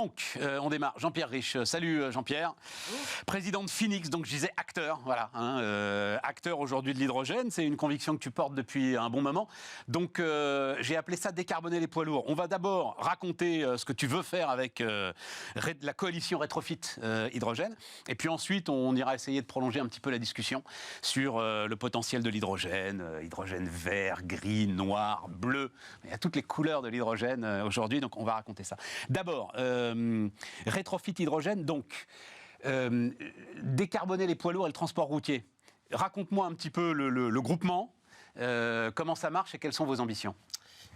Donc, on démarre. Jean-Pierre Riche. Salut Jean-Pierre. Président de Phoenix, donc je disais acteur, voilà. Acteur aujourd'hui de l'hydrogène, c'est une conviction que tu portes depuis un bon moment. Donc, j'ai appelé ça décarboner les poids lourds. On va d'abord raconter ce que tu veux faire avec la coalition Rétrofit Hydrogène. Et puis ensuite, on ira essayer de prolonger un petit peu la discussion sur le potentiel de l'hydrogène. Hydrogène vert, gris, noir, bleu. Il y a toutes les couleurs de l'hydrogène aujourd'hui, donc on va raconter ça. D'abord, Rétrofit Hydrogène, donc décarboner les poids lourds et le transport routier. Raconte-moi un petit peu le groupement, comment ça marche et quelles sont vos ambitions.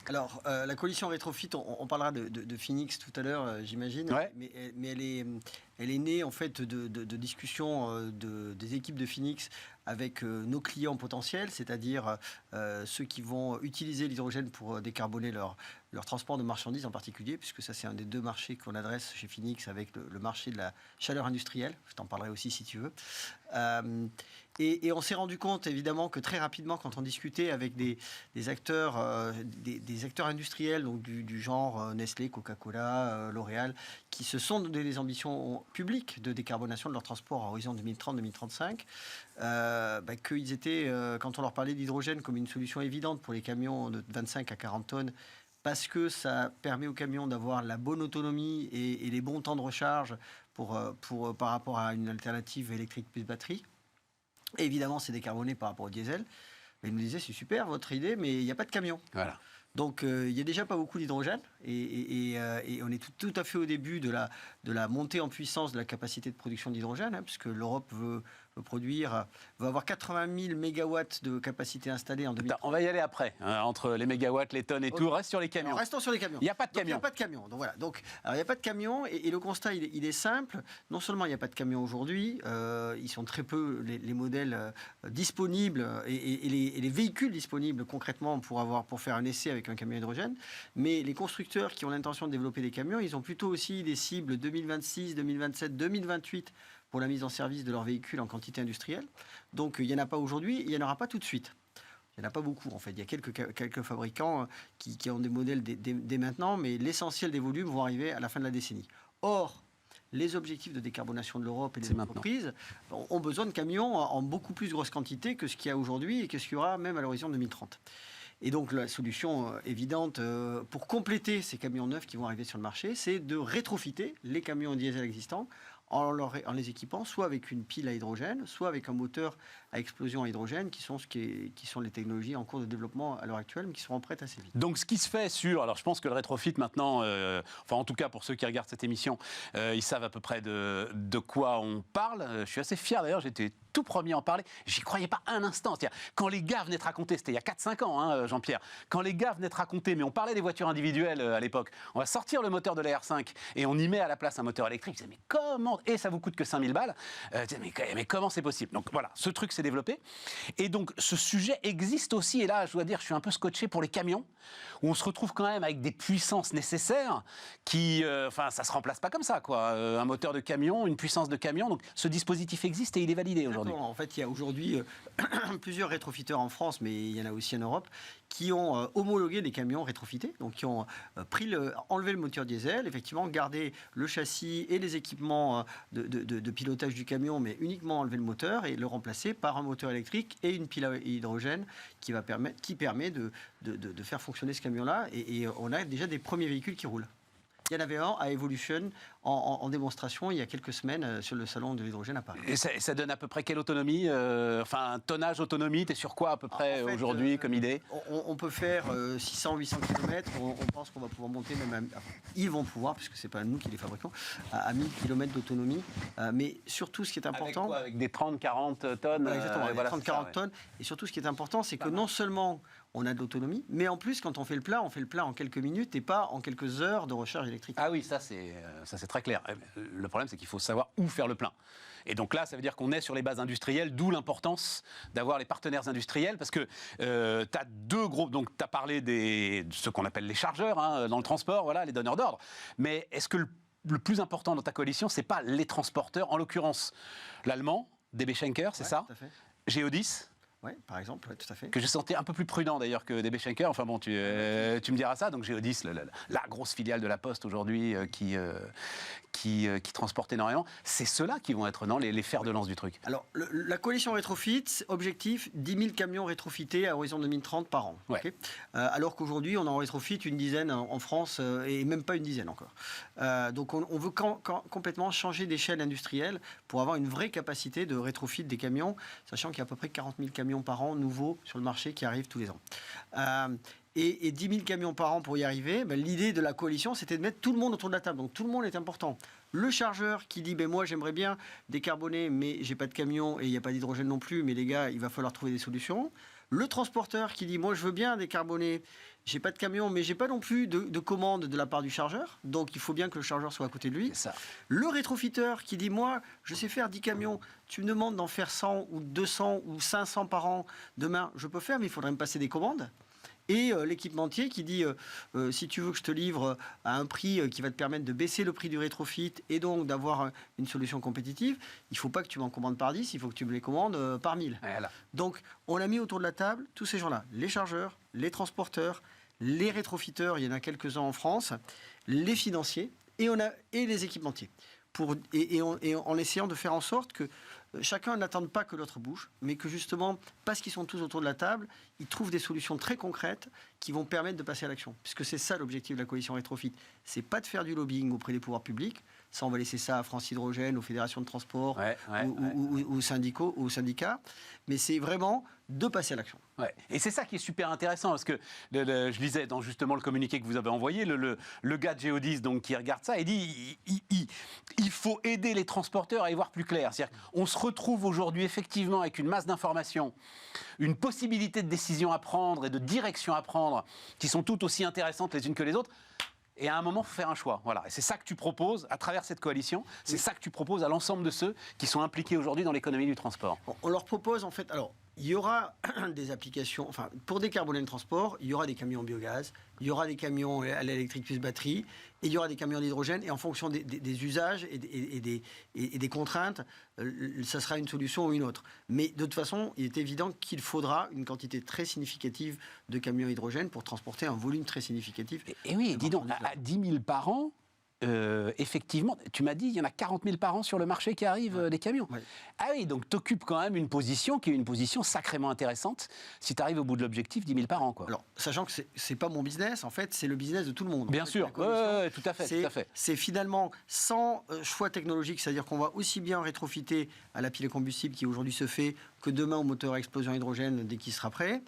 Alors, la coalition Rétrofit, on parlera de Phoenix tout à l'heure, j'imagine, ouais. mais elle est née en fait de discussions des équipes de Phoenix avec nos clients potentiels, c'est-à-dire ceux qui vont utiliser l'hydrogène pour décarboner leur transport de marchandises en particulier, puisque ça c'est un des deux marchés qu'on adresse chez Phoenix avec le marché de la chaleur industrielle. Je t'en parlerai aussi si tu veux. Et on s'est rendu compte évidemment que très rapidement, quand on discutait avec des acteurs, des acteurs industriels, donc du genre Nestlé, Coca-Cola, L'Oréal, qui se sont donné des ambitions publiques de décarbonation de leur transport à horizon 2030-2035, qu'ils étaient, quand on leur parlait d'hydrogène comme une solution évidente pour les camions de 25 à 40 tonnes, parce que ça permet aux camions d'avoir la bonne autonomie et les bons temps de recharge par rapport à une alternative électrique plus batterie. Et évidemment, c'est décarboné par rapport au diesel. Mais ils nous disaient, c'est super votre idée, mais il n'y a pas de camion. Voilà. Donc, il n'y a déjà pas beaucoup d'hydrogène et on est tout à fait au début de la montée en puissance de la capacité de production d'hydrogène, puisque l'Europe veut avoir 80 000 mégawatts de capacité installée en 2030. On va y aller après, entre les mégawatts, les tonnes et tout. Reste sur les camions. Alors, restons sur les camions. Il n'y a pas de camions. Il n'y a pas de camions. Donc, voilà. Donc, alors, il n'y a pas de camions et le constat, il est simple. Non seulement il n'y a pas de camions aujourd'hui, ils sont très peu les modèles disponibles et les véhicules disponibles concrètement pour faire un essai avec un camion hydrogène, mais les constructeurs qui ont l'intention de développer des camions, ils ont plutôt aussi des cibles 2026, 2027, 2028 pour la mise en service de leurs véhicules en quantité industrielle. Donc il n'y en a pas aujourd'hui, il n'y en aura pas tout de suite. Il n'y en a pas beaucoup en fait. Il y a quelques fabricants qui ont des modèles dès maintenant, mais l'essentiel des volumes vont arriver à la fin de la décennie. Or, les objectifs de décarbonation de l'Europe et des entreprises ont besoin de camions en beaucoup plus grosse quantité que ce qu'il y a aujourd'hui et que ce qu'il y aura même à l'horizon 2030. Et donc la solution évidente pour compléter ces camions neufs qui vont arriver sur le marché, c'est de rétrofiter les camions diesel existants en les équipant soit avec une pile à hydrogène, soit avec un moteur à explosion à hydrogène, qui sont les technologies en cours de développement à l'heure actuelle, mais qui seront prêtes assez vite. Donc ce qui se fait alors je pense que le rétrofit maintenant, enfin en tout cas pour ceux qui regardent cette émission, ils savent à peu près de quoi on parle. Je suis assez fier d'ailleurs, j'étais tout premier à en parler. J'y croyais pas un instant. C'est-à-dire, quand les gars venaient te raconter, c'était il y a 4-5 ans, Jean-Pierre, quand les gars venaient te raconter, mais on parlait des voitures individuelles à l'époque, on va sortir le moteur de la R5 et on y met à la place un moteur électrique. Je disais, mais comment? Et ça vous coûte que 5000 balles. Mais comment c'est possible? Donc voilà, ce truc s'est développé. Et donc ce sujet existe aussi, et là je dois dire, je suis un peu scotché pour les camions, où on se retrouve quand même avec des puissances nécessaires qui, ça se remplace pas comme ça, quoi. Un moteur de camion, une puissance de camion, donc ce dispositif existe et il est validé aujourd'hui. En fait, il y a aujourd'hui plusieurs rétrofiteurs en France, mais il y en a aussi en Europe, qui ont homologué des camions rétrofités, donc qui ont enlevé le moteur diesel, effectivement gardé le châssis et les équipements de pilotage du camion, mais uniquement enlever le moteur et le remplacer par un moteur électrique et une pile à hydrogène qui permet de faire fonctionner ce camion-là. Et on a déjà des premiers véhicules qui roulent. Il y en avait un à Evolution en démonstration il y a quelques semaines sur le salon de l'hydrogène à Paris. Et ça donne à peu près quelle autonomie tonnage, autonomie, t'es sur quoi à peu près aujourd'hui comme idée? On peut faire 600-800 km, on pense qu'on va pouvoir monter même ils vont pouvoir, puisque c'est pas nous qui les fabriquons, à 1000 km d'autonomie. Mais surtout ce qui est important... Avec quoi? Avec des 30-40 tonnes exactement, avec 30-40 tonnes. Et surtout ce qui est important, c'est que non seulement on a de l'autonomie, mais en plus quand on fait le plein en quelques minutes et pas en quelques heures de recharge électrique. Ah oui, ça c'est très clair. Le problème, c'est qu'il faut savoir où faire le plein. Et donc là, ça veut dire qu'on est sur les bases industrielles, d'où l'importance d'avoir les partenaires industriels, parce que tu as deux groupes, donc tu as parlé de ce qu'on appelle les chargeurs dans le transport, voilà, les donneurs d'ordre. Mais est-ce que le plus important dans ta coalition, c'est pas les transporteurs, en l'occurrence l'allemand, DB Schenker, c'est ça? Tout à fait. Geodis. Ouais, par exemple, ouais, tout à fait. Que je sentais un peu plus prudent d'ailleurs que DB Schenker. Enfin bon, tu me diras ça. Donc Géodis, la grosse filiale de la Poste aujourd'hui qui transporte énormément. C'est ceux-là qui vont être les fers de lance du truc. Alors, la coalition rétrofit, objectif 10 000 camions rétrofités à horizon 2030 par an. Ouais. Okay, alors qu'aujourd'hui, on en rétrofit une dizaine en France et même pas une dizaine encore. Donc, on veut complètement changer d'échelle industrielle pour avoir une vraie capacité de rétrofit des camions, sachant qu'il y a à peu près 40 000 camions par an nouveaux sur le marché qui arrivent tous les ans. Et 10 000 camions par an pour y arriver, l'idée de la coalition, c'était de mettre tout le monde autour de la table. Donc tout le monde est important. Le chargeur qui dit moi j'aimerais bien décarboner, mais j'ai pas de camion et il n'y a pas d'hydrogène non plus, mais les gars, il va falloir trouver des solutions. Le transporteur qui dit moi je veux bien décarboner, j'ai pas de camion, mais j'ai pas non plus de commande de la part du chargeur, donc il faut bien que le chargeur soit à côté de lui. C'est ça. Le rétrofiteur qui dit moi je sais faire 10 camions, tu me demandes d'en faire 100 ou 200 ou 500 par an, demain je peux faire, mais il faudrait me passer des commandes. Et l'équipementier qui dit si tu veux que je te livre à un prix qui va te permettre de baisser le prix du rétrofit et donc d'avoir une solution compétitive, il ne faut pas que tu m'en commandes par 10, il faut que tu me les commandes par 1000. Voilà. Donc on a mis autour de la table tous ces gens-là, les chargeurs, les transporteurs, les rétrofiteurs, il y en a quelques-uns en France, les financiers et les équipementiers. En essayant de faire en sorte que chacun n'attende pas que l'autre bouge, mais que justement, parce qu'ils sont tous autour de la table, ils trouvent des solutions très concrètes qui vont permettre de passer à l'action. Puisque c'est ça l'objectif de la coalition Rétrofit. C'est pas de faire du lobbying auprès des pouvoirs publics. Ça, on va laisser ça à France Hydrogène, aux fédérations de transport, aux syndicats. Mais c'est vraiment de passer à l'action. Ouais. Et c'est ça qui est super intéressant, parce que je lisais dans justement le communiqué que vous avez envoyé, le gars de Géodis donc, qui regarde ça, il dit il faut aider les transporteurs à y voir plus clair. C'est-à-dire qu'on se retrouve aujourd'hui effectivement avec une masse d'informations, une possibilité de décision à prendre et de direction à prendre qui sont toutes aussi intéressantes les unes que les autres. Et à un moment, il faut faire un choix. Voilà. Et c'est ça que tu proposes à travers cette coalition. C'est ça que tu proposes à l'ensemble de ceux qui sont impliqués aujourd'hui dans l'économie du transport. On leur propose en fait... Alors, il y aura des applications... Enfin, pour décarboner le transport, il y aura des camions biogaz, il y aura des camions à l'électrique plus batterie, et il y aura des camions d'hydrogène. Et en fonction des usages et des contraintes, ça sera une solution ou une autre. Mais de toute façon, il est évident qu'il faudra une quantité très significative de camions hydrogène pour transporter un volume très significatif. Et oui, dis donc, à 10 000 par an, effectivement, tu m'as dit, il y en a 40 000 par an sur le marché qui arrivent, des camions. Ouais. Ah oui, donc tu occupes quand même une position qui est une position sacrément intéressante si tu arrives au bout de l'objectif, 10 000 par an. Quoi. Alors, sachant que c'est pas mon business, en fait, c'est le business de tout le monde. Bien sûr, ouais, tout à fait. C'est finalement sans choix technologique, c'est-à-dire qu'on va aussi bien rétrofiter à la pile à combustible qui aujourd'hui se fait que demain au moteur à explosion hydrogène dès qu'il sera prêt.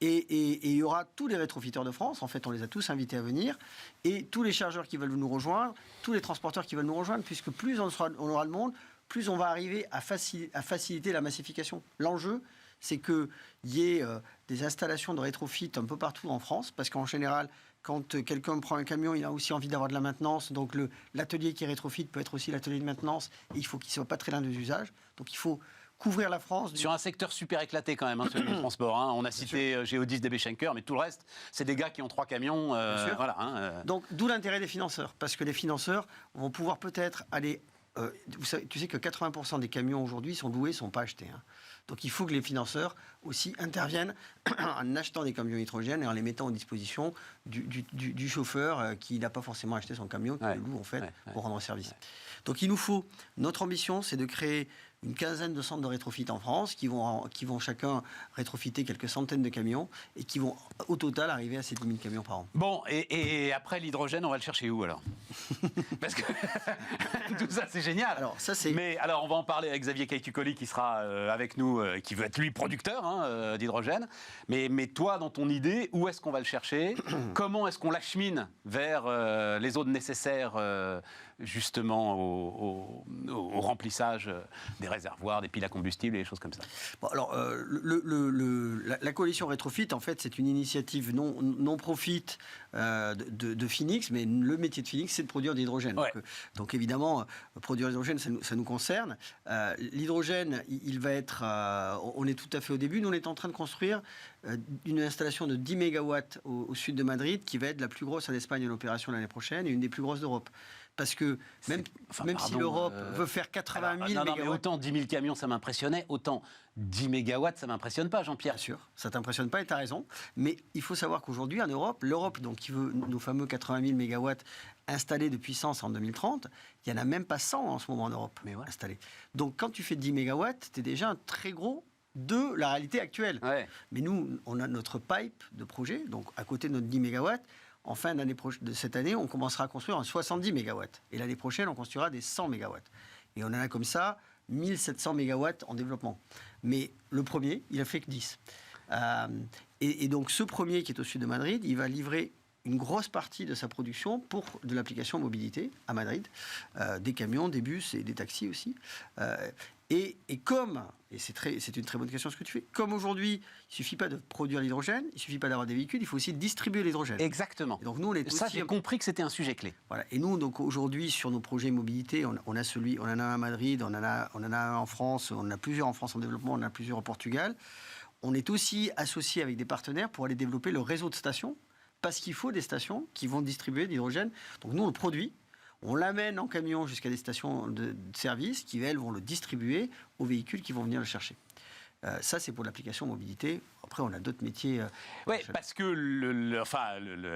Et il y aura tous les rétrofiteurs de France, en fait, on les a tous invités à venir, et tous les chargeurs qui veulent nous rejoindre, tous les transporteurs qui veulent nous rejoindre, puisque plus on aura le monde, plus on va arriver à faciliter la massification. L'enjeu, c'est qu'il y ait des installations de rétrofit un peu partout en France, parce qu'en général, quand quelqu'un prend un camion, il a aussi envie d'avoir de la maintenance, donc l'atelier qui rétrofit peut être aussi l'atelier de maintenance, et il faut qu'il ne soit pas très loin des usages. Donc il faut couvrir la France. Sur un secteur super éclaté quand même, celui du transport. On a cité Géodis, DB Schenker, mais tout le reste, c'est des gars qui ont 3 camions. Voilà, Donc d'où l'intérêt des financeurs, parce que les financeurs vont pouvoir peut-être aller... tu sais que 80% des camions aujourd'hui sont loués, ne sont pas achetés. Donc il faut que les financeurs aussi interviennent en achetant des camions hydrogène et en les mettant à disposition du chauffeur qui n'a pas forcément acheté son camion, qui le loue en fait pour rendre service. Donc il nous faut... Notre ambition, c'est de créer une quinzaine de centres de rétrofit en France qui vont chacun rétrofiter quelques centaines de camions et qui vont au total arriver à ces 10 000 camions par an. Bon, et après l'hydrogène, on va le chercher où alors? Parce que tout ça c'est génial. Alors, ça, c'est... Mais alors on va en parler avec Xavier Caïtucoli qui sera avec nous, qui veut être lui producteur d'hydrogène. Mais toi, dans ton idée, où est-ce qu'on va le chercher? Comment est-ce qu'on l'achemine vers les zones nécessaires justement au remplissage des réservoirs, des piles à combustible et des choses comme ça? Bon, alors, la coalition Rétrofit, en fait, c'est une initiative non-profit de Phoenix, mais le métier de Phoenix, c'est de produire de l'hydrogène. Ouais. Donc, évidemment, produire de l'hydrogène, ça nous concerne. L'hydrogène, il va être... on est tout à fait au début. Nous, on est en train de construire une installation de 10 MW au sud de Madrid, qui va être la plus grosse en Espagne en opération l'année prochaine et une des plus grosses d'Europe. Parce que même si l'Europe veut faire 80 000 non, mégawatts... mais autant 10 000 camions, ça m'impressionnait, autant 10 mégawatts, ça ne m'impressionne pas, Jean-Pierre. Bien sûr, ça ne t'impressionne pas et tu as raison. Mais il faut savoir qu'aujourd'hui, en Europe, donc, qui veut nos fameux 80 000 mégawatts installés de puissance en 2030, il n'y en a même pas 100 en ce moment en Europe installés. Donc quand tu fais 10 mégawatts, tu es déjà un très gros de la réalité actuelle. Ouais. Mais nous, on a notre pipe de projet, donc à côté de notre 10 mégawatts. En fin de cette année, on commencera à construire un 70 mégawatts. Et l'année prochaine, on construira des 100 mégawatts. Et on en a comme ça 1700 mégawatts en développement. Mais le premier, il a fait que 10. Et donc ce premier qui est au sud de Madrid, il va livrer une grosse partie de sa production pour de l'application mobilité à Madrid, des camions, des bus et des taxis aussi. Et c'est une très bonne question ce que tu fais, comme aujourd'hui, il ne suffit pas de produire l'hydrogène, il ne suffit pas d'avoir des véhicules, il faut aussi distribuer l'hydrogène. Exactement. Et donc nous, j'ai compris que c'était un sujet clé. Voilà. Et nous, donc aujourd'hui, sur nos projets mobilité, on en a un à Madrid, on en a un en France, on en a plusieurs en France en développement, on en a plusieurs au Portugal. On est aussi associé avec des partenaires pour aller développer le réseau de stations, parce qu'il faut des stations qui vont distribuer de l'hydrogène. Donc nous, on le produit. On l'amène en camion jusqu'à des stations de service qui, elles, vont le distribuer aux véhicules qui vont venir le chercher. Ça, c'est pour l'application mobilité. Après, on a d'autres métiers. Oui, parce que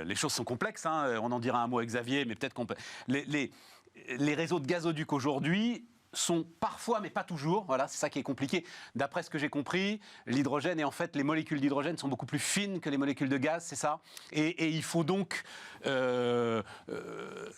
les choses sont complexes. Hein. On en dira un mot avec Xavier, mais peut-être qu'on peut... Les réseaux de gazoducs aujourd'hui sont parfois, mais pas toujours, voilà, c'est ça qui est compliqué. D'après ce que j'ai compris, l'hydrogène, et en fait, les molécules d'hydrogène sont beaucoup plus fines que les molécules de gaz, c'est ça ? Et il faut donc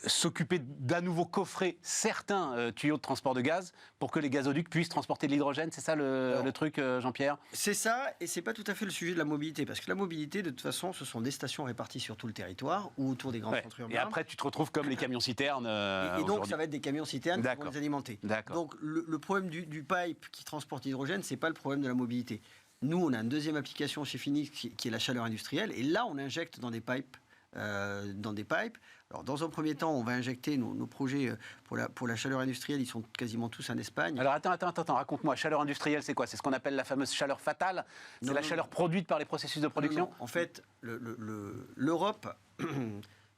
s'occuper d'un nouveau coffret certains tuyaux de transport de gaz pour que les gazoducs puissent transporter de l'hydrogène, c'est ça le truc, Jean-Pierre ? C'est ça, et c'est pas tout à fait le sujet de la mobilité, parce que la mobilité, de toute façon, ce sont des stations réparties sur tout le territoire ou autour des grands centres urbains. Et après, tu te retrouves comme les camions-citernes. Et donc, ça va être des camions-citernes qui vont les alimenter. D'accord. Donc le problème du pipe qui transporte l'hydrogène, ce n'est pas le problème de la mobilité. Nous, on a une deuxième application chez Phoenix qui est la chaleur industrielle. Et là, on injecte dans des pipes. Alors, dans un premier temps, on va injecter nos projets pour la chaleur industrielle. Ils sont quasiment tous en Espagne. Alors attends, raconte-moi. Chaleur industrielle, c'est quoi ? C'est ce qu'on appelle la fameuse chaleur fatale ? C'est la chaleur produite par les processus de production ? Non. En fait, l'Europe...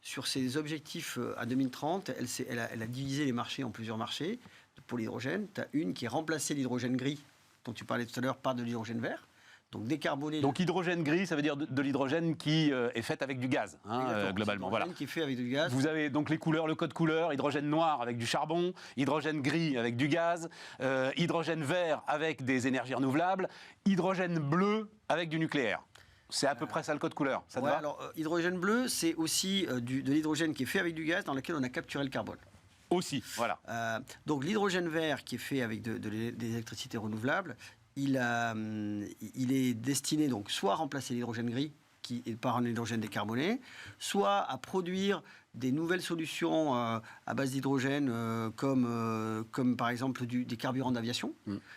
Sur ses objectifs à 2030, elle a divisé les marchés en plusieurs marchés. Pour l'hydrogène, tu as une qui est remplacée l'hydrogène gris, dont tu parlais tout à l'heure, par de l'hydrogène vert. Donc décarboner. Donc hydrogène gris, ça veut dire de l'hydrogène qui est fait avec du gaz, globalement. Voilà. Qui est fait avec du gaz. Vous avez donc les couleurs, le code couleur, hydrogène noir avec du charbon, hydrogène gris avec du gaz, hydrogène vert avec des énergies renouvelables, hydrogène bleu avec du nucléaire. C'est à peu près ça le code couleur, ça te va ? Alors, hydrogène bleu, c'est aussi de l'hydrogène qui est fait avec du gaz dans lequel on a capturé le carbone. Aussi, voilà. Donc l'hydrogène vert qui est fait avec des électricités renouvelables, il est destiné donc soit à remplacer l'hydrogène gris qui est par un hydrogène décarboné, soit à produire des nouvelles solutions à base d'hydrogène comme par exemple des carburants d'aviation,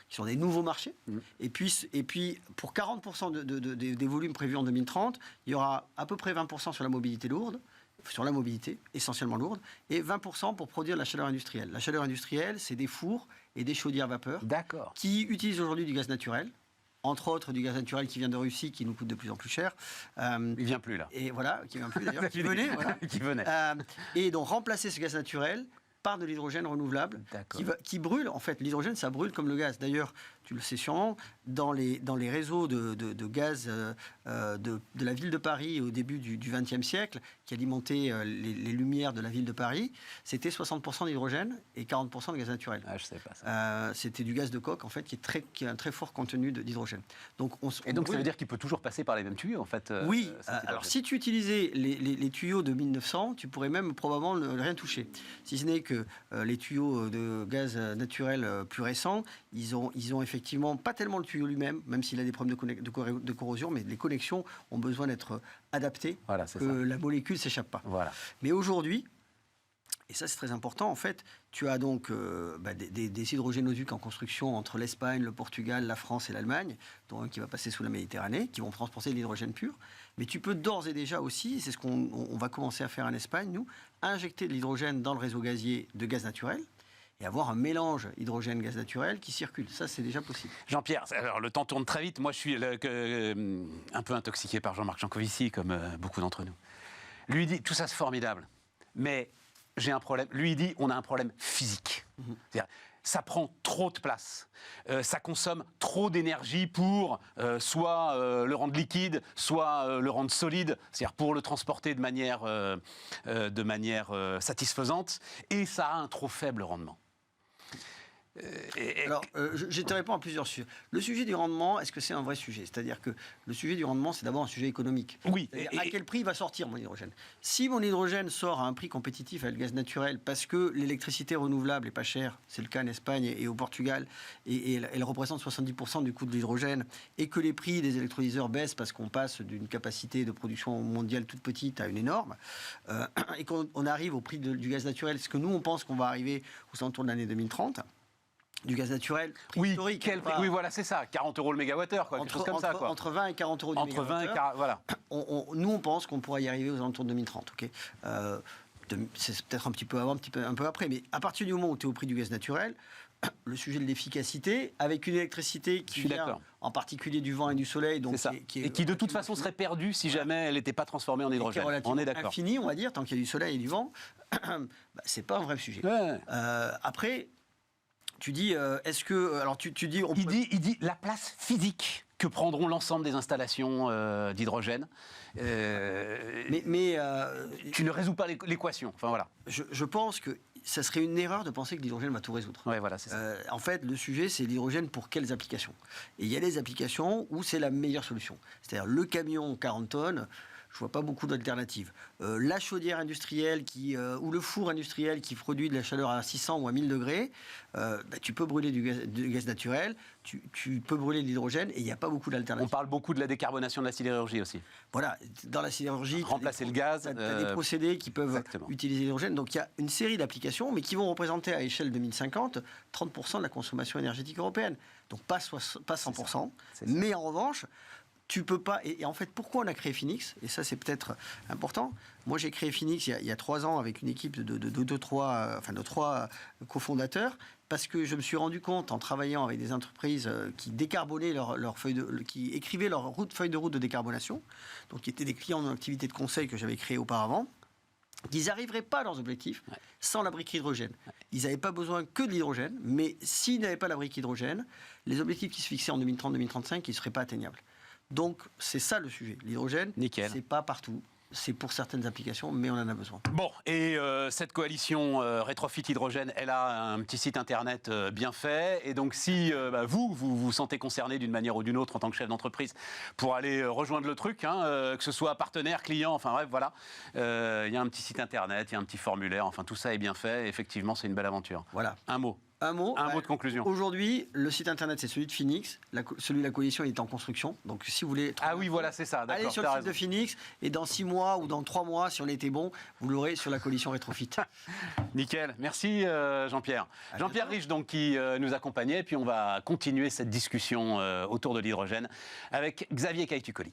qui sont des nouveaux marchés. Et puis pour 40% des volumes prévus en 2030, il y aura à peu près 20% sur la mobilité lourde, sur la mobilité essentiellement lourde, et 20% pour produire de la chaleur industrielle. La chaleur industrielle, c'est des fours et des chaudières vapeur qui utilisent aujourd'hui du gaz naturel, entre autres du gaz naturel qui vient de Russie, qui nous coûte de plus en plus cher. Il vient plus là. Et voilà, qui vient plus d'ailleurs, qui venait. Voilà. Qui venait. Et donc remplacer ce gaz naturel par de l'hydrogène renouvelable qui brûle. En fait, l'hydrogène, ça brûle comme le gaz. D'ailleurs, tu le sais sûrement, dans les réseaux de gaz de la ville de Paris au début du XXe siècle, qui alimentaient les lumières de la ville de Paris, c'était 60% d'hydrogène et 40% de gaz naturel. Ah, je ne savais pas ça. C'était du gaz de coke, en fait, qui a un très fort contenu d'hydrogène. Donc, ça veut dire qu'il peut toujours passer par les mêmes tuyaux, en fait. Oui. Alors, si tu utilisais les tuyaux de 1900, tu pourrais même probablement ne rien toucher. Si ce n'est que les tuyaux de gaz naturel plus récents, ils ont effectivement pas tellement le tuyau lui-même, même s'il a des problèmes de corrosion, mais les connexions ont besoin d'être adaptées, la molécule ne s'échappe pas. Voilà. Mais aujourd'hui, et ça c'est très important, en fait, tu as donc des hydrogénoducs en construction entre l'Espagne, le Portugal, la France et l'Allemagne, dont un qui va passer sous la Méditerranée, qui vont transporter de l'hydrogène pur. Mais tu peux d'ores et déjà aussi, c'est ce qu'on va commencer à faire en Espagne, nous, injecter de l'hydrogène dans le réseau gazier de gaz naturel et avoir un mélange hydrogène-gaz naturel qui circule. Ça, c'est déjà possible. Jean-Pierre, alors le temps tourne très vite. Moi, je suis un peu intoxiqué par Jean-Marc Jancovici, comme beaucoup d'entre nous. Lui dit, tout ça c'est formidable, mais j'ai un problème. Lui, il dit, on a un problème physique. C'est-à-dire, ça prend trop de place. Ça consomme trop d'énergie pour soit le rendre liquide, soit le rendre solide, c'est-à-dire pour le transporter de manière satisfaisante, et ça a un trop faible rendement. Alors, je te réponds à plusieurs sujets. Le sujet du rendement, est-ce que c'est un vrai sujet? C'est-à-dire que le sujet du rendement, c'est d'abord un sujet économique. Oui. À quel prix va sortir mon hydrogène? Si mon hydrogène sort à un prix compétitif avec le gaz naturel, parce que l'électricité renouvelable est pas chère, c'est le cas en Espagne et au Portugal, et elle représente 70% du coût de l'hydrogène, et que les prix des électrolyseurs baissent parce qu'on passe d'une capacité de production mondiale toute petite à une énorme, et qu'on arrive au prix du gaz naturel, ce que nous, on pense qu'on va arriver aux alentours de l'année 2030, du gaz naturel, prix historique. Oui, voilà, c'est ça, 40 € le mégawattheure, quoi, quelque chose comme ça. Quoi. Entre 20 et 40 € du Entre 20 et 40, voilà. Nous, on pense qu'on pourra y arriver aux alentours de 2030. Okay, c'est peut-être un petit peu avant, un peu après, mais à partir du moment où tu es au prix du gaz naturel, le sujet de l'efficacité, avec une électricité qui vient en particulier du vent et du soleil, donc et qui de toute façon serait perdue si jamais elle n'était pas transformée en hydrogène. On est d'accord. Infini, on va dire, tant qu'il y a du soleil et du vent, c'est pas un vrai sujet. Ouais. Après. Tu dis, est-ce que... Alors, tu dis... Il dit la place physique que prendront l'ensemble des installations d'hydrogène. Tu ne résous pas l'équation. Enfin, voilà. Je pense que ça serait une erreur de penser que l'hydrogène va tout résoudre. Ouais, voilà, c'est ça. En fait, le sujet, c'est l'hydrogène pour quelles applications? Et il y a des applications où c'est la meilleure solution. C'est-à-dire le camion 40 tonnes, je ne vois pas beaucoup d'alternatives. La chaudière industrielle ou le four industriel qui produit de la chaleur à 600 ou à 1000 degrés, tu peux brûler du gaz naturel, tu peux brûler de l'hydrogène et il n'y a pas beaucoup d'alternatives. On parle beaucoup de la décarbonation de la sidérurgie aussi. Voilà, dans la sidérurgie, remplacer le gaz. Tu as des procédés qui peuvent utiliser l'hydrogène. Donc il y a une série d'applications, mais qui vont représenter à échelle 2050 30% de la consommation énergétique européenne. Donc pas 100%, mais en revanche... Tu peux pas. Et en fait, pourquoi on a créé Phoenix? Et ça, c'est peut-être important. Moi, j'ai créé Phoenix il y a 3 ans avec une équipe de 3 cofondateurs, parce que je me suis rendu compte, en travaillant avec des entreprises qui décarbonaient qui écrivaient leur feuille de route de décarbonation, donc qui étaient des clients en activité de conseil que j'avais créé auparavant, qu'ils n'arriveraient pas à leurs objectifs sans la brique hydrogène. Ils n'avaient pas besoin que de l'hydrogène, mais s'ils n'avaient pas la brique hydrogène, les objectifs qui se fixaient en 2030-2035, ils ne seraient pas atteignables. Donc, c'est ça le sujet. L'hydrogène, c'est pas partout. C'est pour certaines applications, mais on en a besoin. Bon, et cette coalition Rétrofit Hydrogène, elle a un petit site internet bien fait. Et donc, si vous vous sentez concerné d'une manière ou d'une autre en tant que chef d'entreprise pour aller rejoindre le truc, que ce soit partenaire, client, enfin bref, voilà. Il y a un petit site internet, il y a un petit formulaire, enfin tout ça est bien fait. Effectivement, c'est une belle aventure. Voilà. Un mot de conclusion. Aujourd'hui, le site internet, c'est celui de Phoenix. Celui de la coalition, il est en construction. Donc, si vous voulez... voilà, c'est ça. Allez sur le site de Phoenix. Et dans 6 mois ou dans 3 mois, si on était bon, vous l'aurez sur la coalition Rétrofit. Nickel. Merci, Jean-Pierre. Jean-Pierre Riche, donc, qui nous accompagnait. Puis, on va continuer cette discussion autour de l'hydrogène avec Xavier Caïtucoli.